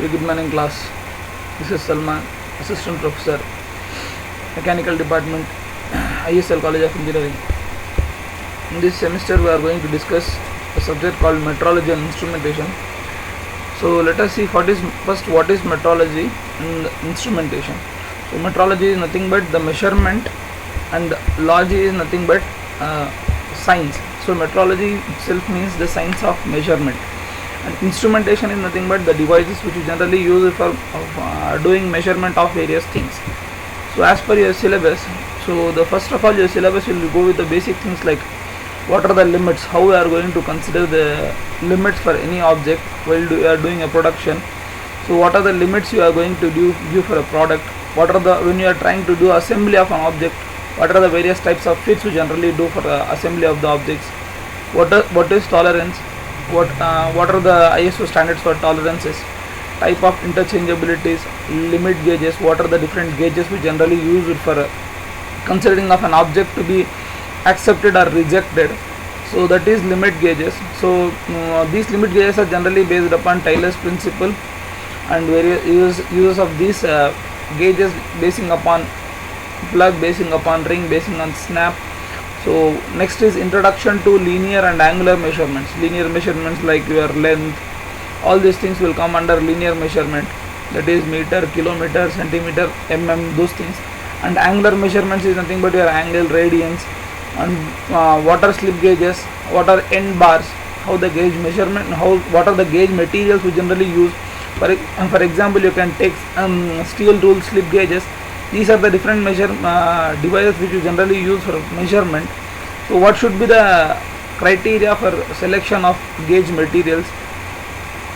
Very good morning class. This is Salman, Assistant Professor, Mechanical Department, ISL College of Engineering. In this semester we are going to discuss a subject called Metrology and Instrumentation. So let us see what is metrology and instrumentation. So metrology is nothing but the measurement and logy is nothing but science. So metrology itself means the science of measurement, and instrumentation is nothing but the devices which you generally use for doing measurement of various things. So as per your syllabus, so the first of all your syllabus will go with the basic things like what are the limits, how we are going to consider the limits for any object while you are doing a production. So what are the limits you are going to give for a product, what are the, when you are trying to do assembly of an object, what are the various types of fits we generally do for assembly of the objects, what is tolerance, what are the ISO standards for tolerances, type of interchangeabilities, limit gauges, what are the different gauges we generally use for considering of an object to be accepted or rejected. So that is limit gauges. So these limit gauges are generally based upon Taylor's principle, and various uses of these gauges basing upon plug, basing upon ring, basing on snap. So next is introduction to linear and angular measurements. Linear measurements like your length, all these things will come under linear measurement, that is meter, kilometer, centimeter, mm, those things. And angular measurements is nothing but your angle, radians, and what are slip gauges, what are end bars, how the gauge measurement, what are the gauge materials we generally use. For example, you can take steel rule slip gauges. These are the different devices which you generally use for measurement. So what should be the criteria for selection of gauge materials?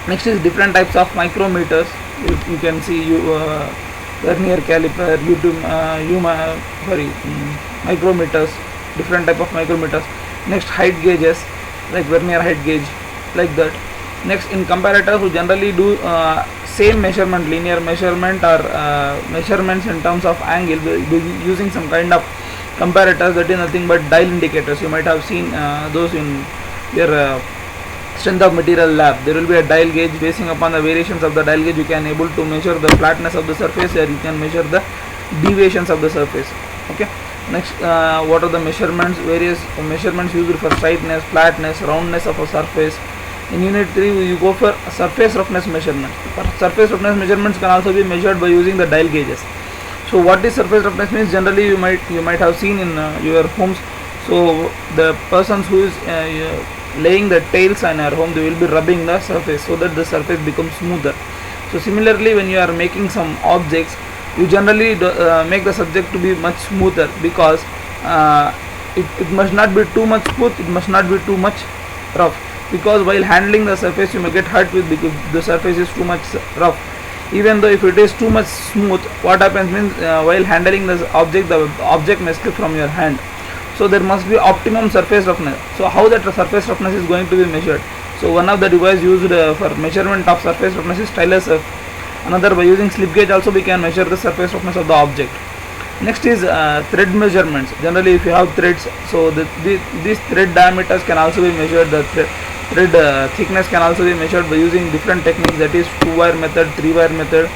Next is different types of micrometers. You can see vernier caliper, micrometers, different type of micrometers. Next, height gauges like vernier height gauge, like that. Next, in comparators we generally do same measurement, linear measurement or measurements in terms of angle, using some kind of comparators, that is nothing but dial indicators. You might have seen those in your strength of material lab. There will be a dial gauge. Basing upon the variations of the dial gauge, you can able to measure the flatness of the surface, or you can measure the deviations of the surface. Okay. Next, what are the measurements? Various measurements used for straightness, flatness, roundness of a surface. In unit 3 you go for surface roughness measurements. Surface roughness measurements can also be measured by using the dial gauges. So what is surface roughness means? Generally you might have seen in your homes. So the persons who is laying the tiles on your home, they will be rubbing the surface so that the surface becomes smoother. So similarly, when you are making some objects, you generally make the subject to be much smoother, because it must not be too much smooth, it must not be too much rough, because while handling the surface you may get hurt with, because the surface is too much rough. Even though if it is too much smooth, what happens means while handling the object may slip from your hand. So there must be optimum surface roughness. So how that surface roughness is going to be measured? So one of the device used for measurement of surface roughness is Taylor's. Another, by using slip gauge also we can measure the surface roughness of the object. Next is thread measurements. Generally if you have threads, so these thread diameters can also be measured, the thread thickness can also be measured by using different techniques, that is 2-wire method, 3-wire method,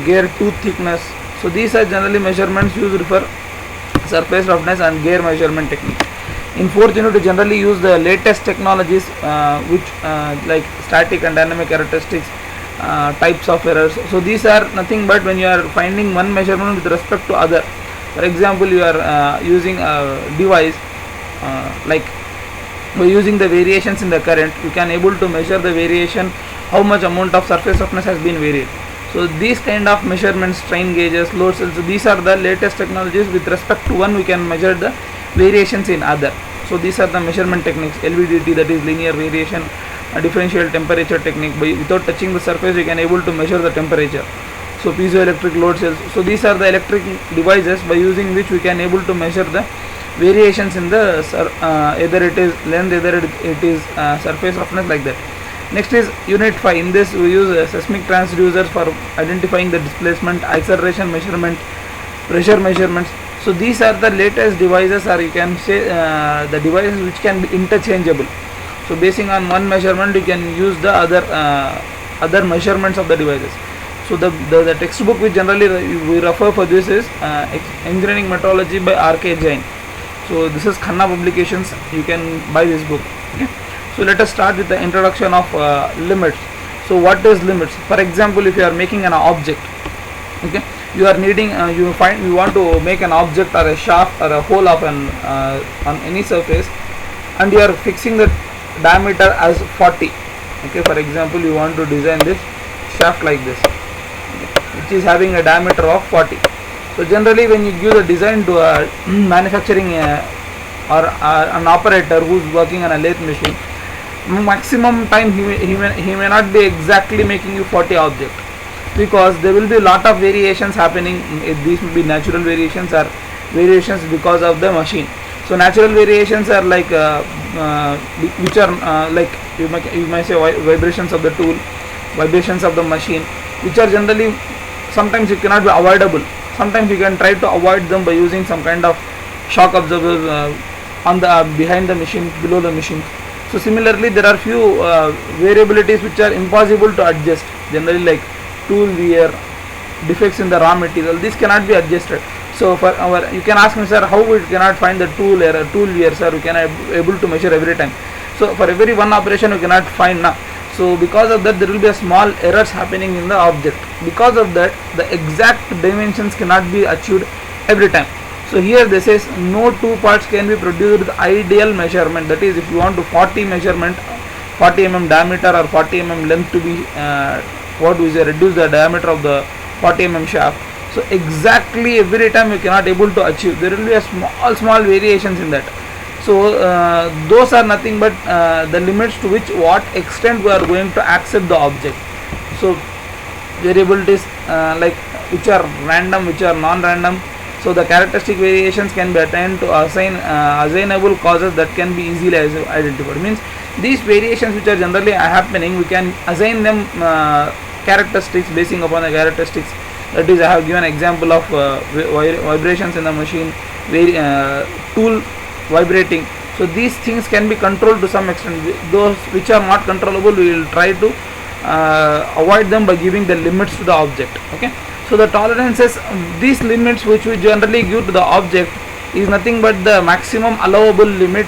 gear tooth thickness. So these are generally measurements used for surface roughness and gear measurement technique. In 4th unit we generally use the latest technologies which like static and dynamic characteristics, types of errors. So these are nothing but when you are finding one measurement with respect to other. For example, you are using a device like by using the variations in the current, you can able to measure the variation, how much amount of surface roughness has been varied. So these kind of measurements, strain gauges, load cells, so these are the latest technologies. With respect to one, we can measure the variations in other. So these are the measurement techniques. LVDT, that is linear variation, differential temperature technique. Without touching the surface, you can able to measure the temperature. So piezoelectric load cells. So these are the electric devices by using which we can able to measure the variations in the either it is length, either it is surface roughness, like that. Next is unit 5. In this we use seismic transducers for identifying the displacement, acceleration measurement, pressure measurements. So these are the latest devices, or you can say the devices which can be interchangeable. So basing on one measurement you can use the other other measurements of the devices. So the textbook which generally we refer for this is Engineering Metrology by R.K. Jain. So this is Khanna Publications. You can buy this book. Okay. So let us start with the introduction of limits. So what is limits? For example, if you are making an object, okay, you are needing you want to make an object or a shaft or a hole of an on any surface, and you are fixing the diameter as 40. Okay, for example, you want to design this shaft like this, which is having a diameter of 40. So generally when you give the design to a manufacturing or an operator who is working on a lathe machine, maximum time he may not be exactly making you 40 object, because there will be a lot of variations happening. These will be natural variations or variations because of the machine. So natural variations are like which are like you may say vibrations of the tool, vibrations of the machine, which are generally sometimes it cannot be avoidable. Sometimes you can try to avoid them by using some kind of shock absorbers on the behind the machine, below the machine. So similarly, there are few variabilities which are impossible to adjust. Generally, like tool wear, defects in the raw material, this cannot be adjusted. So for our, you can ask me, sir, how we cannot find the tool error, tool wear, sir? We cannot able to measure every time. So for every one operation, we cannot find now. So because of that, there will be a small errors happening in the object. Because of that, the exact dimensions cannot be achieved every time. So here this says no two parts can be produced with ideal measurement. That is, if you want to 40 measurement, 40 mm diameter or 40 mm length to be reduce the diameter of the 40 mm shaft. So exactly every time you cannot able to achieve. There will be a small variations in that. So those are nothing but the limits to which what extent we are going to accept the object. So variabilities like which are random, which are non-random. So the characteristic variations can be attained to assignable causes that can be easily identified. Means these variations which are generally happening, we can assign them characteristics basing upon the characteristics. That is, I have given example of vibrations in the machine, tool vibrating. So these things can be controlled to some extent. Those which are not controllable, we will try to avoid them by giving the limits to the object. Okay. So the tolerances, these limits which we generally give to the object is nothing but the maximum allowable limit.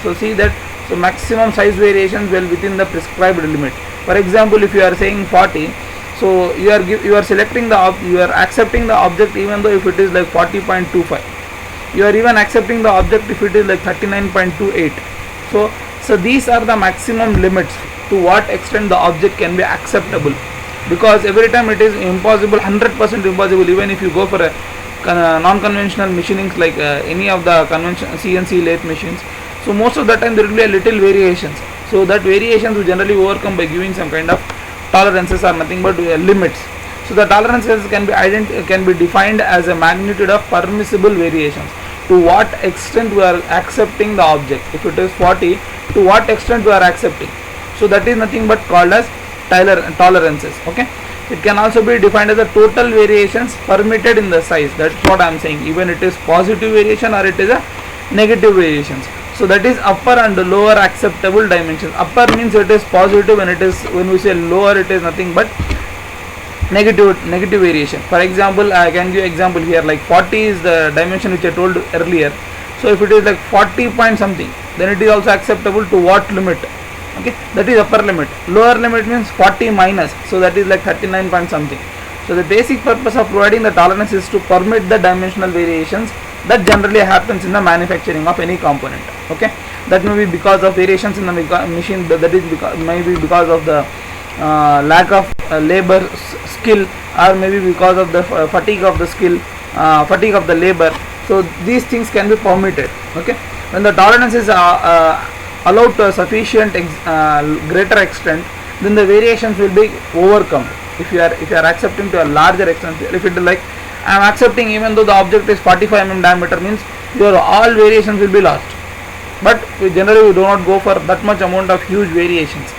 So see that, so maximum size variations well within the prescribed limit. For example, if you are saying 40, so you are selecting you are accepting the object even though if it is like 40.25. You are even accepting the object if it is like 39.28. So these are the maximum limits to what extent the object can be acceptable. Because every time it is impossible, 100% impossible, even if you go for a non-conventional machinings like any of the conventional CNC lathe machines. So most of the time there will be a little variations. So that variations we generally overcome by giving some kind of tolerances or nothing but limits. So the tolerances can be defined as a magnitude of permissible variations. To what extent we are accepting the object. If it is 40, to what extent we are accepting. So that is nothing but called as tolerances. Okay. It can also be defined as the total variations permitted in the size. That's what I am saying. Even it is positive variation or it is a negative variations. So that is upper and lower acceptable dimensions. Upper means it is positive, and when we say lower, it is nothing but negative variation. For example, I can give example here, like 40 is the dimension which I told earlier. So if it is like 40 point something, then it is also acceptable to what limit? Okay, that is upper limit. Lower limit means 40 minus, so that is like 39 point something. So the basic purpose of providing the tolerance is to permit the dimensional variations that generally happens in the manufacturing of any component. Okay, that may be because of variations in the machine, that is maybe because of the lack of labor skill, or maybe because of the fatigue of the skill, fatigue of the labor. So these things can be permitted. Okay, when the tolerance is allowed to a sufficient greater extent, then the variations will be overcome. If you are accepting to a larger extent, if it is like I am accepting even though the object is 45 mm diameter, means your all variations will be lost. But we do not go for that much amount of huge variations.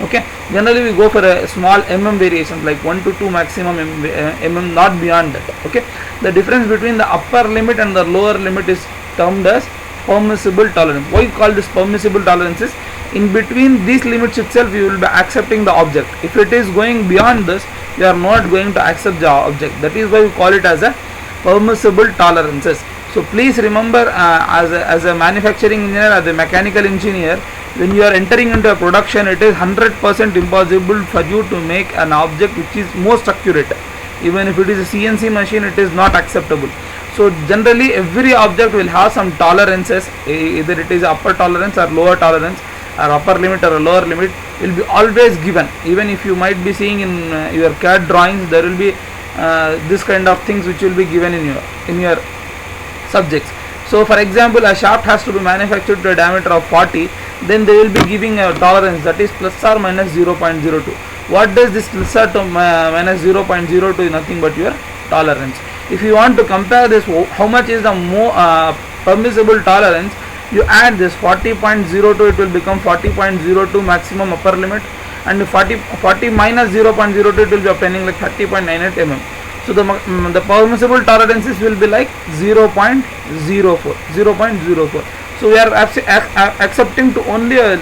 Okay, generally we go for a small variations like 1 to 2 maximum not beyond that. Okay, the difference between the upper limit and the lower limit is termed as permissible tolerance. Why we call this permissible tolerances? in between these limits itself you will be accepting the object. If it is going beyond this, you are not going to accept the object. That is why we call it as a permissible tolerances. So please remember, as a manufacturing engineer, as a mechanical engineer, when you are entering into a production, it is 100% impossible for you to make an object which is most accurate. Even if it is a CNC machine, it is not acceptable. So generally every object will have some tolerances, either it is upper tolerance or lower tolerance, or upper limit or a lower limit will be always given. Even if you might be seeing in your CAD drawings, there will be this kind of things which will be given in your subjects. So for example, a shaft has to be manufactured to a diameter of 40, then they will be giving a tolerance, that is plus or minus 0.02. What does this plus or minus 0.02 is? Nothing but your tolerance. If you want to compare this, how much is the permissible tolerance, you add this 40.02, it will become 40.02 maximum upper limit, and 40 minus 0.02, it will be obtaining like 30.98 mm. So the permissible tolerances will be like 0.04. So we are accepting to only a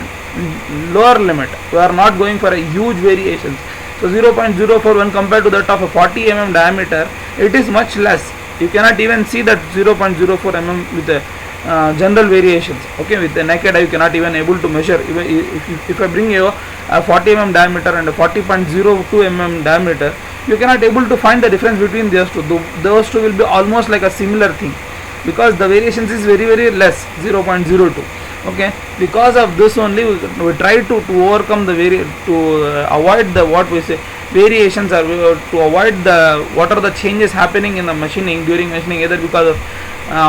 lower limit. We are not going for a huge variations. So 0.04 when compared to that of a 40 mm diameter, it is much less. You cannot even see that 0.04 mm with the general variations. Okay, with the naked eye you cannot even able to measure. If I bring you a 40 mm diameter and a 40.02 mm diameter, you cannot able to find the difference between those two. Those two will be almost like a similar thing, because the variations is very less, 0.02. Okay, because of this only we try to overcome the avoid the what we say variations, or to avoid the what are the changes happening in the machining during machining, either because of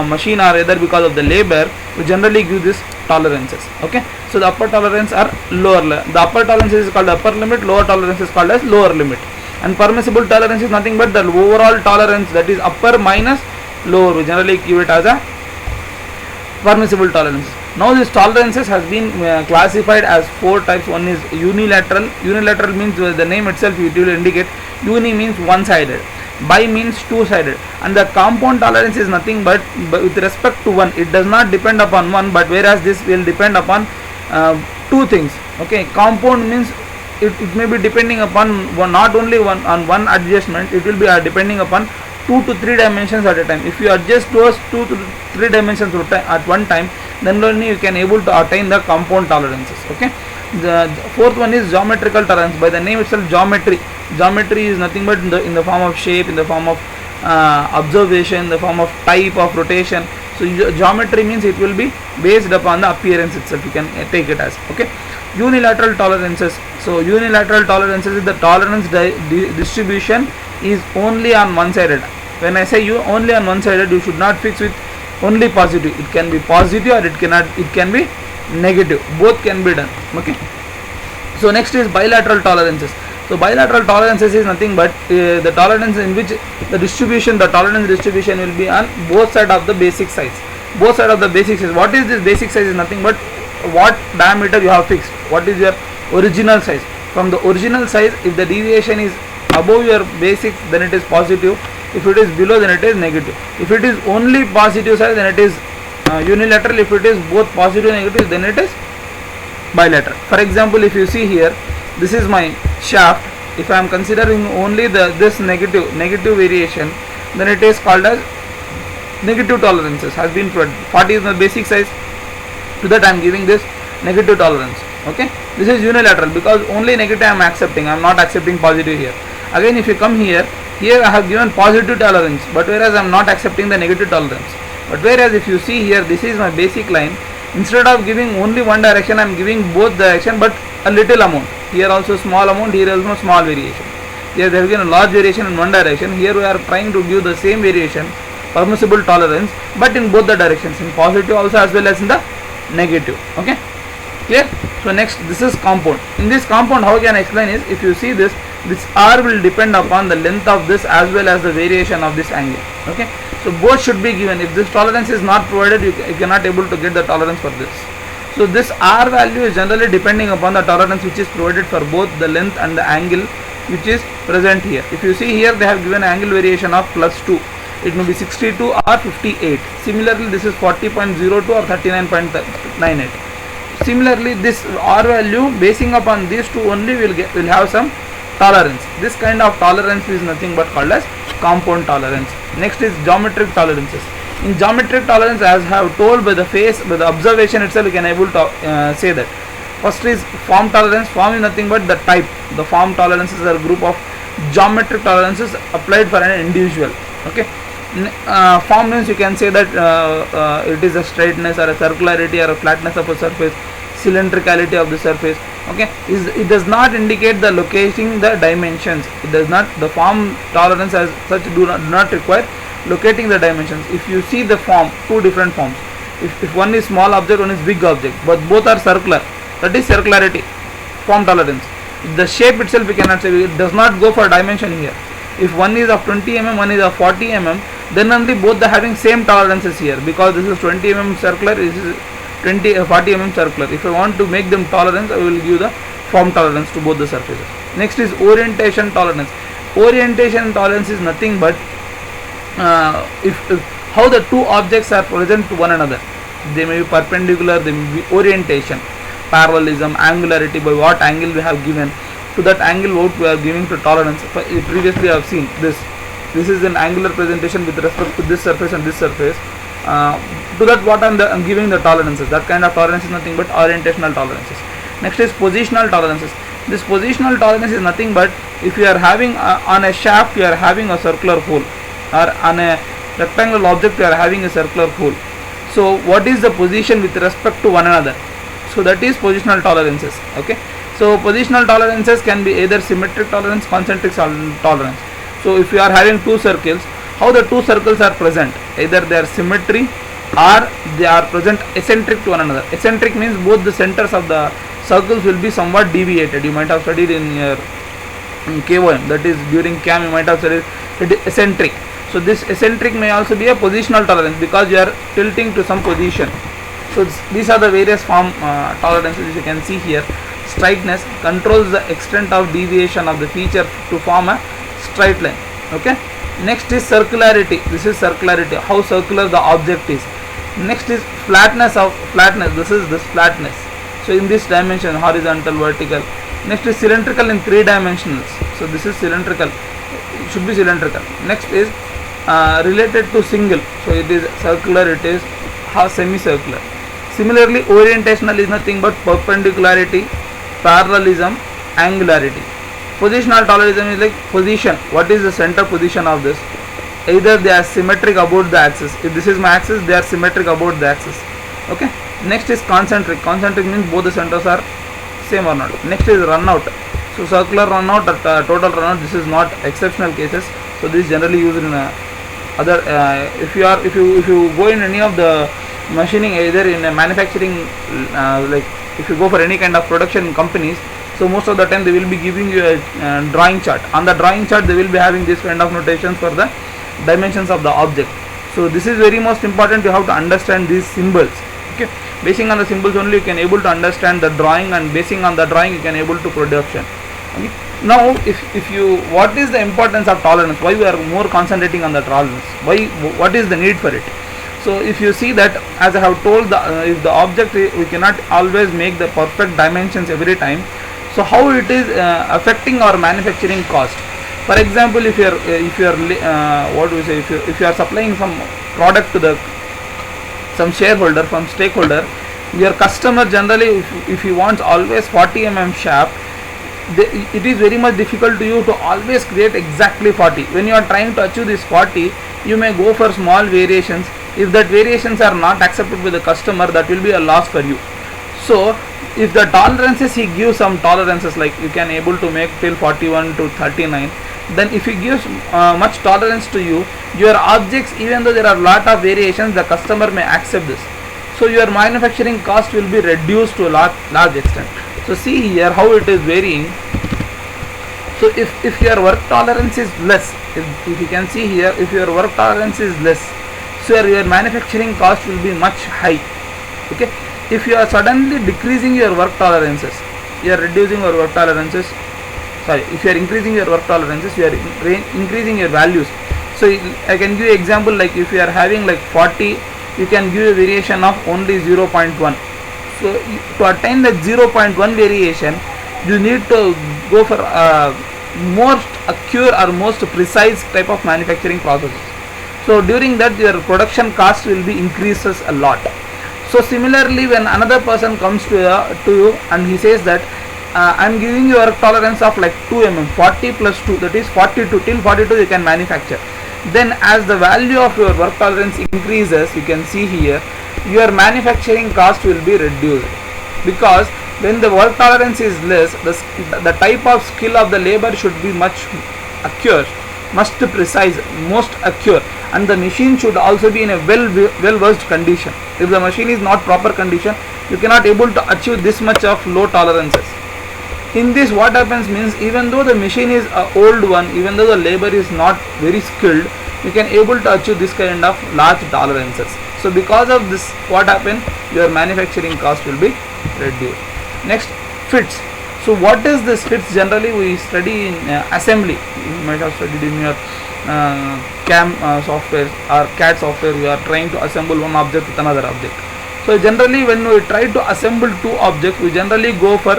machine or either because of the labor. We generally give this tolerances. Okay, so the upper tolerance or lower, the upper tolerance is called upper limit, lower tolerance is called as lower limit, and permissible tolerance is nothing but the overall tolerance, that is upper minus lower. We generally give it as a permissible tolerance. Now these tolerances has been classified as 4 types. One is unilateral. Unilateral means the name itself it will indicate. Uni means one-sided, bi means two-sided, and the compound tolerance is nothing but with respect to one. It does not depend upon one, but whereas this will depend upon two things. Okay, compound means it may be depending upon not only on one adjustment, it will be depending upon 2 to 3 dimensions at a time. If you adjust those 2 to 3 dimensions at one time, then only you can able to attain the compound tolerances. Okay, the fourth one is geometrical tolerance. By the name itself, geometry is nothing but in the form of shape, in the form of observation, in the form of type of rotation. So geometry means it will be based upon the appearance itself. You can take it as. Okay, unilateral tolerances. So unilateral tolerances is the tolerance distribution is only on one-sided. When I say you only on one-sided, you should not fix with only positive. It can be positive or it can be negative. Both can be done. Okay. So next is bilateral tolerances. So bilateral tolerances is nothing but the tolerance in which the tolerance distribution will be on both sides of the basic size. Both sides of the basic size. What is this basic size is nothing but what diameter you have fixed. What is your original size. From the original size, if the deviation is above your basics, then it is positive. If it is below, then it is negative. If it is only positive size, then it is unilateral. If it is both positive and negative, then it is bilateral. For example, if you see here, this is my shaft. If I am considering only this negative variation, then it is called as negative tolerances has been provided. 40 is my basic size. To that I am giving this negative tolerance. Okay, this is unilateral because only negative I am accepting. I am not accepting positive here. Again, if you come here I have given positive tolerance, but whereas I am not accepting the negative tolerance. But whereas if you see here, this is my basic line. Instead of giving only one direction, I am giving both direction, but a little amount. Here also small amount, here also small variation. Here they have given a large variation in one direction. Here we are trying to give the same variation, permissible tolerance, but in both the directions, in positive also as well as in the negative. Okay, clear? So next, this is compound. In this compound, how can I explain is, if you see this R will depend upon the length of this as well as the variation of this angle. Okay, so both should be given. If this tolerance is not provided, you cannot able to get the tolerance for this. So this R value is generally depending upon the tolerance which is provided for both the length and the angle which is present here. If you see here, they have given angle variation of +2. It may be 62 or 58. Similarly, this is 40.02 or 39.98. Similarly, this R value basing upon these two only will have some tolerance. This kind of tolerance is nothing but called as compound tolerance. Next is geometric tolerances. In geometric tolerance, as I have told by the face, by the observation itself, you can able to say that. First is form tolerance. Form is nothing but the type. The form tolerances are a group of geometric tolerances applied for an individual. Okay. Form means you can say that it is a straightness or a circularity or a flatness of a surface, cylindricality of the surface. Okay, it does not indicate the locating the dimensions. It does not. The form tolerance as such do not require locating the dimensions. If you see the form, two different forms. If one is small object, one is big object, but both are circular, that is circularity, form tolerance. The shape itself we cannot say, it does not go for dimension here. If one is of 20 mm, one is of 40 mm, then only both are having same tolerances here, because this is 20 mm circular, this is 40 mm circular. If I want to make them tolerance, I will give the form tolerance to both the surfaces. Next is orientation tolerance. Orientation tolerance is nothing but if how the two objects are present to one another. They may be perpendicular, they may be orientation, parallelism, angularity, by what angle we have given. To that angle what we are giving to tolerance. Previously I have seen this. This is an angular presentation with respect to this surface and this surface. To that what I am giving the tolerances. That kind of tolerance is nothing but orientational tolerances. Next is positional tolerances. This positional tolerance is nothing but if you are having on a shaft you are having a circular hole, or on a rectangular object you are having a circular hole. So what is the position with respect to one another? So that is positional tolerances. Okay. So positional tolerances can be either symmetric tolerance, concentric tolerance. So if you are having two circles, how the two circles are present? Either they are symmetry or they are present eccentric to one another. Eccentric means both the centers of the circles will be somewhat deviated. You might have studied in your KOM, that is during CAM you might have studied it is eccentric. So this eccentric may also be a positional tolerance because you are tilting to some position. So these are the various form tolerances which you can see here. Straightness controls the extent of deviation of the feature to form a straight line. Okay. Next is circularity. This is circularity, how circular the object is. Next is flatness of flatness. This is this flatness. So in this dimension, horizontal, vertical. Next is cylindrical in 3 dimensionals. So this is cylindrical. It should be cylindrical. Next is related to single. So it is circular. It is semicircular. Similarly, orientational is nothing but perpendicularity, parallelism, angularity. Positional tolerism is like position. What is the center position of this? Either they are symmetric about the axis. If this is my axis, they are symmetric about the axis. Okay. Next is concentric. Concentric means both the centers are same or not. Next is runout. So circular runout or total runout. This is not exceptional cases. So this is generally used in other. If you go in any of the machining, either in a manufacturing, like if you go for any kind of production companies. So most of the time they will be giving you a drawing chart. On the drawing chart they will be having this kind of notations for the dimensions of the object. So this is very most important. You have to understand these symbols. Okay. Basing on the symbols only you can able to understand the drawing, and basing on the drawing you can able to production. Okay. Now if you, what is the importance of tolerance? Why we are more concentrating on the tolerance? Why? What is the need for it? So if you see that, as I have told, if the object we cannot always make the perfect dimensions every time. So how it is affecting our manufacturing cost? For example, if you are what do we say? If you are supplying some product to some shareholder, from stakeholder, your customer generally, if he wants always 40 mm shaft, it is very much difficult to you to always create exactly 40. When you are trying to achieve this 40, you may go for small variations. If that variations are not accepted by the customer, that will be a loss for you. So if the tolerances, he gives some tolerances, like you can able to make till 41 to 39, then if he gives much tolerance to you, your objects, even though there are lot of variations, the customer may accept this. So your manufacturing cost will be reduced to a large extent. So see here how it is varying. So if your work tolerance is less, if you can see here, if your work tolerance is less, so your manufacturing cost will be much high. Okay. If you are suddenly decreasing your work tolerances, you are reducing your work tolerances. Sorry, if you are increasing your work tolerances, you are increasing your values. So I can give you example, like if you are having like 40, you can give a variation of only 0.1. So to attain that 0.1 variation, you need to go for most accurate or most precise type of manufacturing processes. So during that your production cost will be increases a lot. So similarly, when another person comes to you and he says that I am giving you a tolerance of like 2 mm, 40 plus 2, that is 42, till 42 you can manufacture. Then as the value of your work tolerance increases, you can see here your manufacturing cost will be reduced, because when the work tolerance is less, the type of skill of the labor should be much accurate, must precise, most accurate, and the machine should also be in a well versed condition. If the machine is not proper condition, you cannot able to achieve this much of low tolerances. In this, what happens means, even though the machine is an old one, even though the labor is not very skilled, you can able to achieve this kind of large tolerances. So because of this, what happen, your manufacturing cost will be reduced. Next, fits. So what is this fits? Generally we study in assembly. You might have studied in your CAM software or CAD software. We are trying to assemble one object with another object. So generally when we try to assemble two objects, we generally go for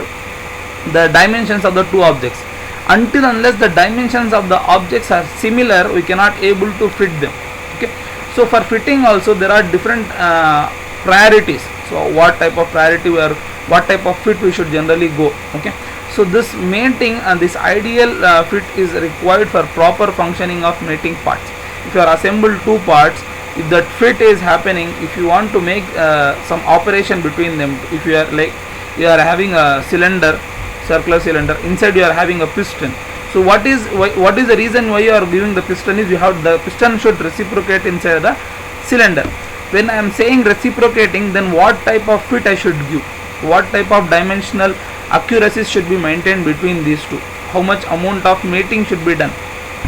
the dimensions of the two objects. Until unless the dimensions of the objects are similar, we cannot able to fit them. Okay. So for fitting also there are different priorities. So what type of priority we are, what type of fit we should generally go. Okay. So this mating and this ideal fit is required for proper functioning of mating parts. If you are assembled two parts, if that fit is happening, if you want to make some operation between them, if you are like you are having a cylinder, circular cylinder, inside you are having a piston. So what is the reason why you are giving the piston is you have the piston should reciprocate inside the cylinder. When I am saying reciprocating, then what type of fit I should give, what type of dimensional accuracy should be maintained between these two, how much amount of mating should be done.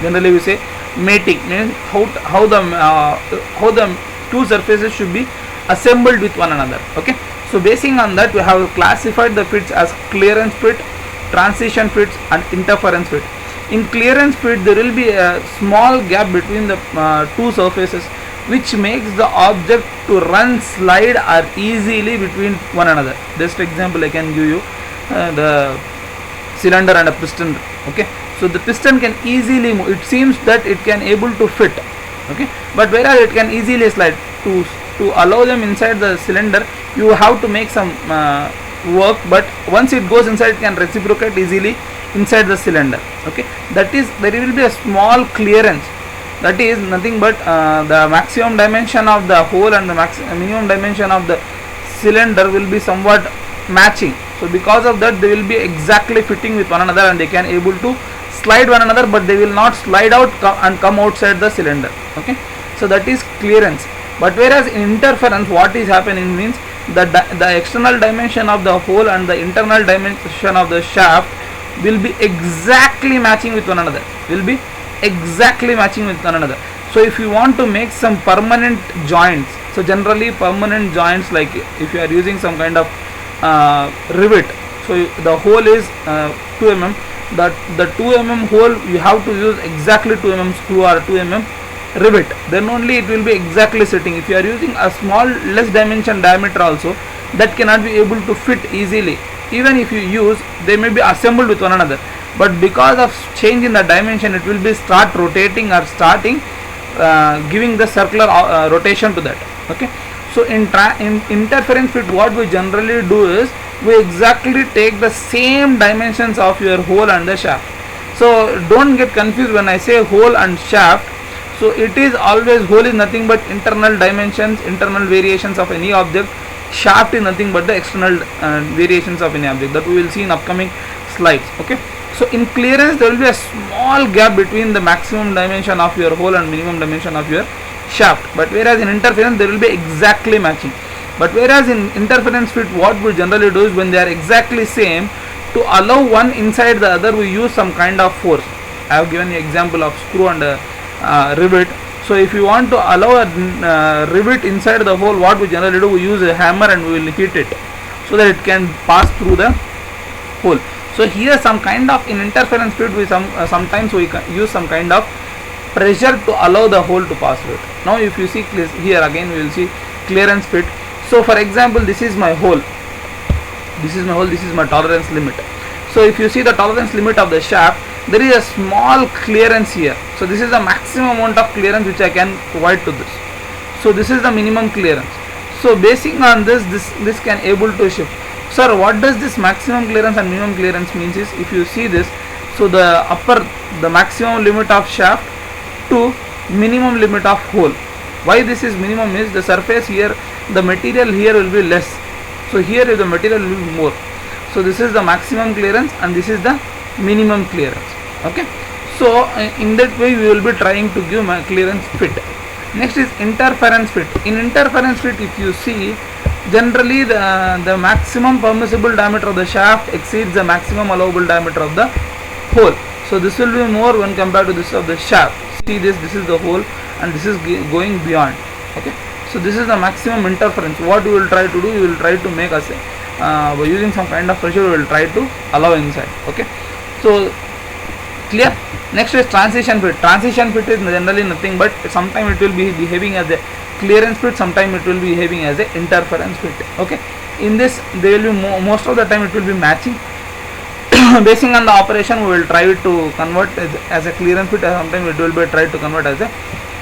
Generally we say mating means how the two surfaces should be assembled with one another. Okay. So basing on that, we have classified the fits as clearance fit, transition fits and interference fit. In clearance fit, there will be a small gap between the two surfaces, which makes the object to run, slide or easily between one another. Just example I can give you, the cylinder and a piston. Okay. So the piston can easily move. It seems that it can able to fit. Okay. But whereas it can easily slide, to allow them inside the cylinder, you have to make some work, but once it goes inside, it can reciprocate easily inside the cylinder. Okay. That is, there will be a small clearance. That is nothing but the maximum dimension of the hole and the minimum dimension of the cylinder will be somewhat matching. So because of that, they will be exactly fitting with one another and they can able to slide one another, but they will not slide out and come outside the cylinder. Okay. So that is clearance. But whereas in interference, what is happening means the external dimension of the hole and the internal dimension of the shaft will be exactly matching with one another. So if you want to make some permanent joints, so generally permanent joints, like if you are using some kind of rivet, so the hole is 2 mm, the 2 mm hole you have to use exactly 2 mm screw or 2 mm rivet, then only it will be exactly sitting. If you are using a small less dimension diameter also, that cannot be able to fit easily. Even if you use, they may be assembled with one another, but because of change in the dimension, it will be start rotating or starting giving the circular rotation to that. Okay. So in interference fit, what we generally do is we exactly take the same dimensions of your hole and the shaft. So don't get confused when I say hole and shaft. So it is always, hole is nothing but internal dimensions, internal variations of any object. Shaft is nothing but the external variations of any object, that we will see in upcoming slides. Okay. So in clearance, there will be a small gap between the maximum dimension of your hole and minimum dimension of your shaft. But whereas in interference, there will be exactly matching. But whereas in interference fit, what we generally do is when they are exactly same, to allow one inside the other, we use some kind of force. I have given the example of screw and rivet. So if you want to allow a rivet inside the hole, what we generally do, we use a hammer and we will hit it so that it can pass through the hole. So here some kind of, in interference fit, we sometimes we use some kind of pressure to allow the hole to pass through it. Now if you see here again, we will see clearance fit. So for example, this is my hole. this is my hole, this is my tolerance limit. So if you see the tolerance limit of the shaft, there is a small clearance here. So this is the maximum amount of clearance which I can provide to this. So this is the minimum clearance. So basing on this can able to shift. Sir, what does this maximum clearance and minimum clearance means is, if you see this, so the maximum limit of shaft to minimum limit of hole. Why this is minimum is, the surface here, the material here will be less. So here the material will be more. So this is the maximum clearance and this is the minimum clearance. Okay. So in that way we will be trying to give clearance fit. Next is interference fit. In interference fit, if you see, generally the maximum permissible diameter of the shaft exceeds the maximum allowable diameter of the hole. So this will be more when compared to this of the shaft. See this is the hole and this is going beyond. Okay. So this is the maximum interference. What you will try to do, you will try to make us by using some kind of pressure, we will try to allow inside. Okay. So clear. Next is transition fit. Transition fit is generally nothing but sometimes it will be behaving as a clearance fit, sometimes it will be behaving as a interference fit. Okay. In this they will be most of the time it will be matching. Basing on the operation, we will try to convert as a clearance fit, sometimes it will be tried to convert as a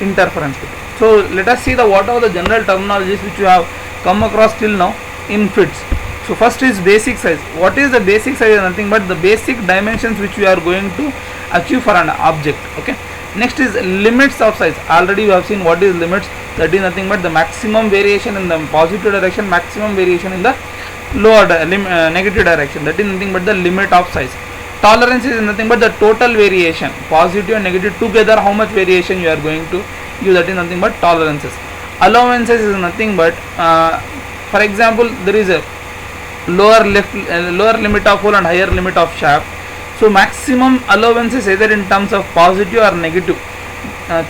interference fit. So let us see what are the general terminologies which you have come across till now in fits. So first is basic size. What is the basic size? Nothing but the basic dimensions which we are going to achieve for an object. Okay. Next is limits of size. Already we have seen what is limits. That is nothing but the maximum variation in the positive direction, maximum variation in the lower negative direction. That is nothing but the limit of size. Tolerance is nothing but the total variation, positive and negative together, how much variation you are going to use. That is nothing but tolerances. Allowances is nothing but for example, there is a lower limit of hole and higher limit of shaft. So maximum allowances either in terms of positive or negative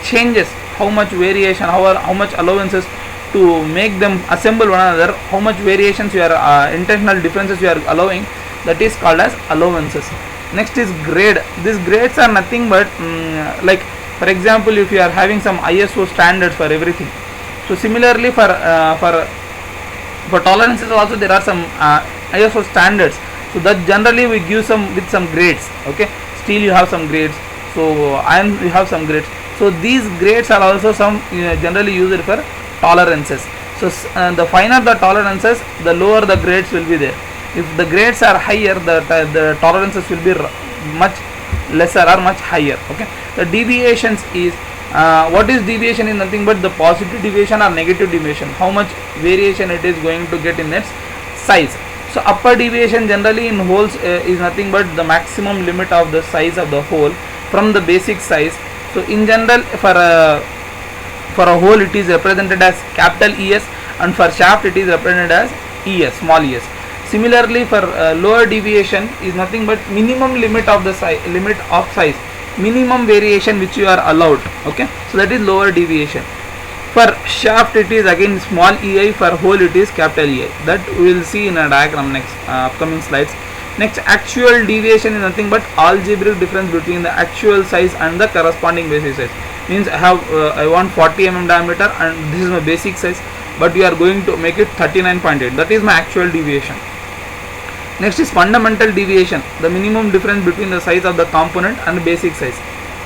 changes, how much variation, how much allowances to make them assemble one another, how much variations you are intentional differences you are allowing, that is called as allowances. Next is grade. These grades are nothing but like for example, if you are having some ISO standards for everything. So similarly for tolerances also there are some ISO standards. So that generally we give some grades. Okay, steel you have some grades, so iron you have some grades. So these grades are also some generally used for tolerances. So the finer the tolerances, the lower the grades will be there. If the grades are higher, the tolerances will be much lesser or much higher. Okay. The deviations is what is deviation is nothing but the positive deviation or negative deviation, how much variation it is going to get in its size. So upper deviation generally in holes is nothing but the maximum limit of the size of the hole from the basic size. So in general for a hole it is represented as capital ES, and for shaft it is represented as ES, small es. Similarly for lower deviation is nothing but minimum limit of the size, minimum variation which you are allowed. Okay, so that is lower deviation. For shaft it is again small ei, for hole it is capital EI. That we will see in a diagram next upcoming slides. Next, actual deviation is nothing but algebraic difference between the actual size and the corresponding basic size. Means I want 40 mm diameter and this is my basic size, but we are going to make it 39.8. That is my actual deviation. Next is fundamental deviation, the minimum difference between the size of the component and the basic size.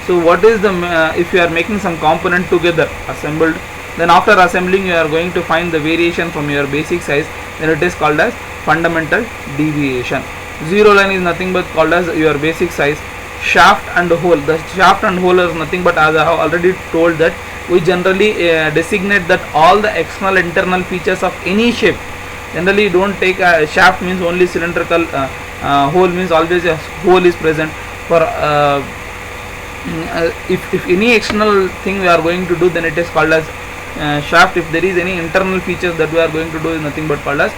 So what is the if you are making some component together assembled, then after assembling you are going to find the variation from your basic size, then it is called as fundamental deviation. Zero line is nothing but called as your basic size. Shaft and hole, the shaft and hole is nothing but, as I have already told, that we generally designate that all the external internal features of any shape. Generally don't take a shaft means only cylindrical, hole means always a hole is present. For if any external thing we are going to do, then it is called as shaft. If there is any internal features that we are going to do, is nothing but called as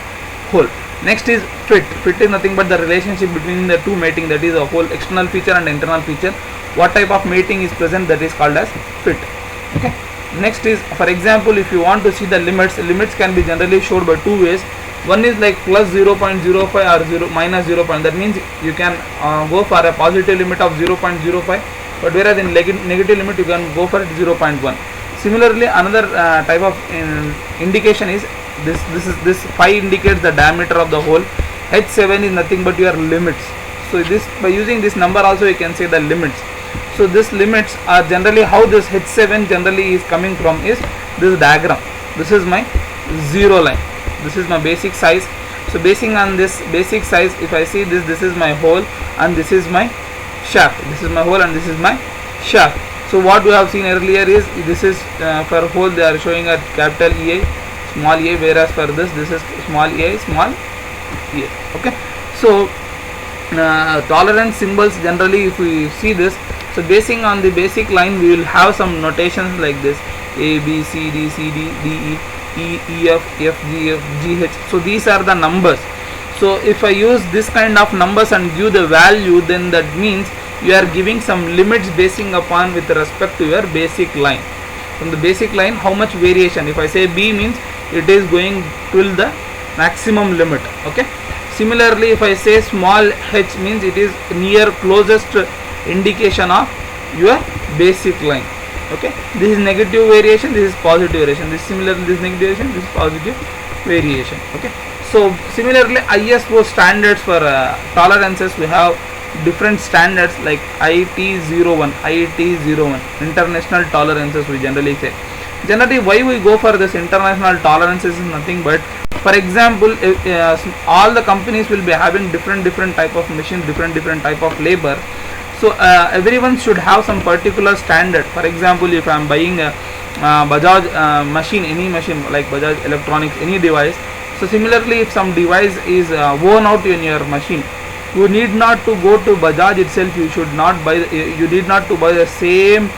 hole. Next is fit. Fit is nothing but the relationship between the two mating, that is a whole external feature and internal feature. What type of mating is present, that is called as fit. Okay. Next is, for example, if you want to see the limits can be generally showed by two ways. One is like plus 0.05 or minus 0. That means you can go for a positive limit of 0.05, but whereas in negative limit you can go for 0.1. Similarly, another type of indication is this 5 indicates the diameter of the hole, H7 is nothing but your limits. So this, by using this number also you can say the limits. So this limits are generally, how this H7 generally is coming from is this diagram. This is my 0 line, this is my basic size. So basing on this basic size, if I see this, this is my hole and this is my shaft, this is my hole and this is my shaft. So what we have seen earlier is, this is for hole they are showing a capital EA, small a, whereas for this is small a, small a. Okay, so tolerance symbols generally, if we see this, so basing on the basic line we will have some notations like this: A, B, C, D, C, D, D, E, F, F, G, F, G, H. So these are the numbers. So if I use this kind of numbers and give the value, then that means you are giving some limits basing upon with respect to your basic line. From the basic line, how much variation. If I say B means it is going till the maximum limit. Okay. Similarly, if I say small h means it is near closest indication of your basic line. Okay, this is negative variation, this is positive variation, this is similar, this is negative variation, this is positive variation. Okay, so similarly ISO standards for tolerances, we have different standards like IT01, IT01 international tolerances we generally say. Generally why we go for this international tolerances is nothing but, for example, all the companies will be having different type of machines, different type of labor. So everyone should have some particular standard. For example, if I am buying a Bajaj machine, any machine like Bajaj electronics, any device. So similarly, if some device is worn out in your machine, you need not to go to Bajaj itself. You should not buy. You need not to buy the same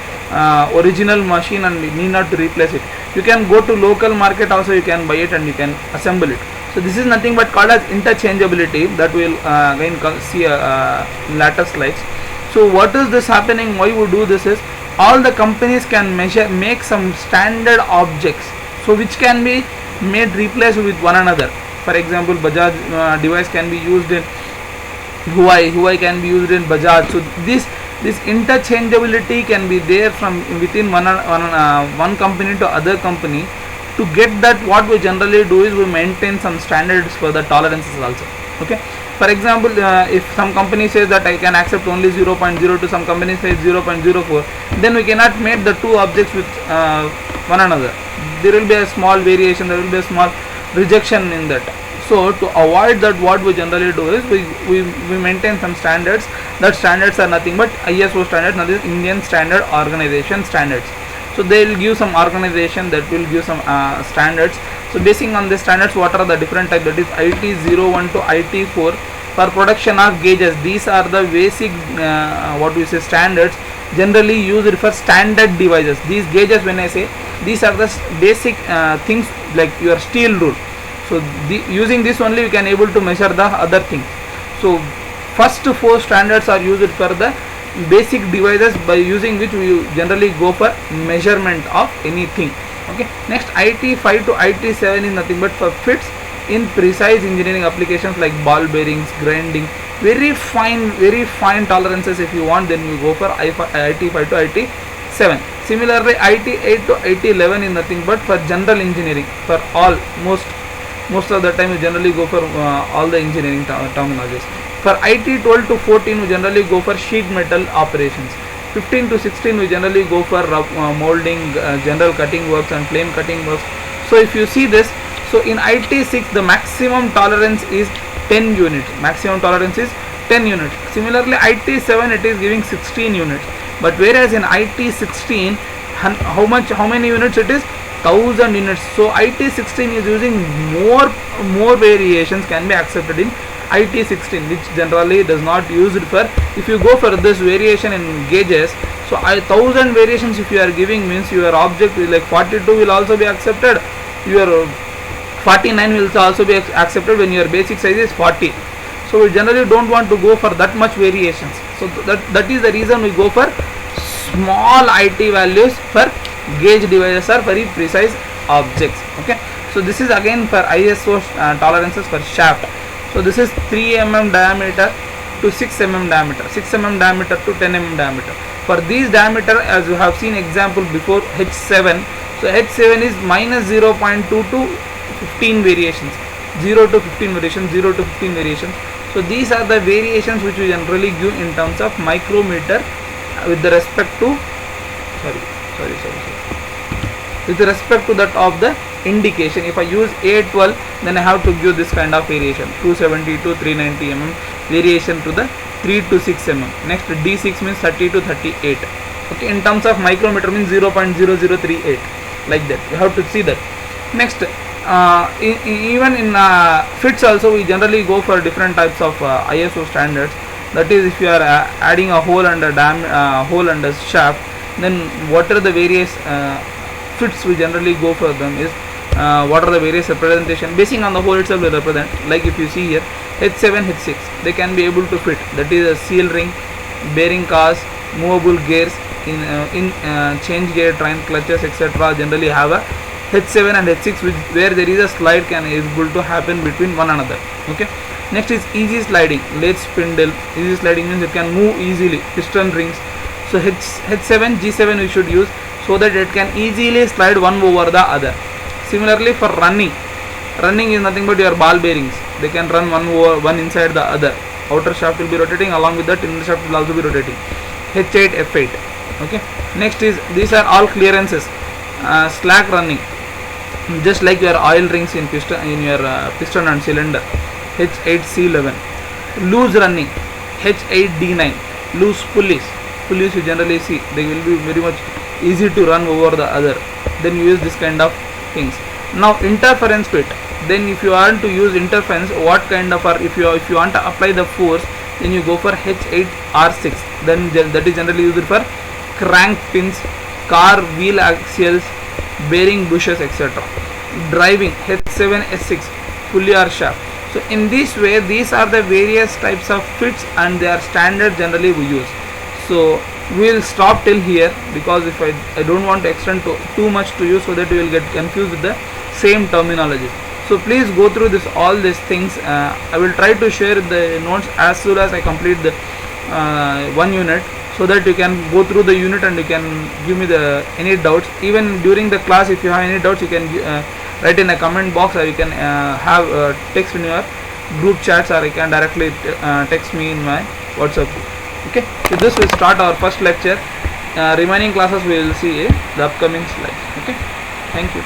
original machine and need not to replace it. You can go to local market also. You can buy it and you can assemble it. So this is nothing but called as interchangeability, that we will again see later slides. So what is this happening? Why we do this is, all the companies can make some standard objects, so which can be made replaced with one another. For example, Bajaj device can be used in Huawei can be used in Bajaj. So this interchangeability can be there from within one company to other company. To get that, what we generally do is we maintain some standards for the tolerances also. Okay. For example, if some company says that I can accept only 0.02, some company says 0.04, then we cannot make the two objects with one another. There will be a small variation, there will be a small rejection in that. So to avoid that, what we generally do is we maintain some standards. That standards are nothing but ISO standards, that is Indian Standard Organization standards. So they will give some organization that will give some standards. So basing on the standards, what are the different types, that is IT01 to IT4 for production of gauges. These are the basic what we say standards generally used for standard devices. These gauges, when I say, these are the basic things like your steel rule. So using this only we can able to measure the other things. So first 4 standards are used for the basic devices, by using which we generally go for measurement of anything. Okay. Next, IT5 to IT7 is nothing but for fits in precise engineering applications like ball bearings, grinding, very fine tolerances. If you want, then you go for IT5 to IT7. Similarly, IT8 to IT11 is nothing but for general engineering. For all, most of the time you generally go for all the engineering terminologies. For IT12 to 14 we generally go for sheet metal operations. 15 to 16 we generally go for molding, general cutting works and flame cutting works. So if you see this, so in IT6 the maximum tolerance is 10 units. Maximum tolerance is 10 units. Similarly, IT7 it is giving 16 units. But whereas in IT16, how many units it is? 1000 units. So IT16 is using more variations can be accepted in IT16, which generally does not use it for. If you go for this variation in gauges, so 1000 variations if you are giving, means your object is like 42 will also be accepted, your 49 will also be accepted when your basic size is 40. So we generally don't want to go for that much variations. So that is the reason we go for small IT values for gauge devices or very precise objects. Okay. So this is again for ISO tolerances for shaft. So this is 3 mm diameter to 6 mm diameter, 6 mm diameter to 10 mm diameter. For these diameter, as you have seen example before, H7. So H7 is minus 0.2 to 15 variations. 0 to 15 variations, 0 to 15 variations. So these are the variations which we generally give in terms of micrometer with the respect to with respect to that of the indication. If I use A12, then I have to give this kind of variation, 270 to 390 mm variation to the 3 to 6 mm. Next D6 means 30 to 38. Okay, in terms of micrometer means 0.0038, like that. You have to see that. Next, even in fits also, we generally go for different types of ISO standards. That is, if you are adding a hole and a hole and a shaft, then what are the various fits we generally go for them is what are the various representation basing on the hole itself will represent. Like if you see here, H7, H6, they can be able to fit. That is a seal ring, bearing cars, movable gears, in change gear, train clutches, etc. generally have a H7 and H6 where there is a slide can is able to happen between one another. Okay. Next is easy sliding, lathe spindle. Easy sliding means it can move easily. Piston rings. So H7, G7 we should use so that it can easily slide one over the other. Similarly for running is nothing but your ball bearings. They can run one inside the other. Outer shaft will be rotating, along with that inner shaft will also be rotating. H8, F8. Okay. Next is, these are all clearances. Slack running, just like your oil rings in piston piston and cylinder. H8, C11. Loose running, H8, D9. Loose pulleys you generally see, they will be very much easy to run over the other. Then you use this kind of things. Now interference fit, then if you want to use interference, what kind of, or if you want to apply the force, then you go for H8, R6. Then that is generally used for crank pins, car wheel axles, bearing bushes, etc. Driving, H7, S6, pulley or shaft. So in this way, these are the various types of fits and they are standard generally we use. So we will stop till here, because if I don't want to extend too much to you, so that you will get confused with the same terminology. So please go through all these things. I will try to share the notes as soon as I complete the one unit, so that you can go through the unit and you can give me any doubts. Even during the class, if you have any doubts, you can write in a comment box, or you can have text in your group chats, or you can directly text me in my WhatsApp. Okay, so this will start our first lecture. Remaining classes we will see the upcoming slides. Okay, thank you.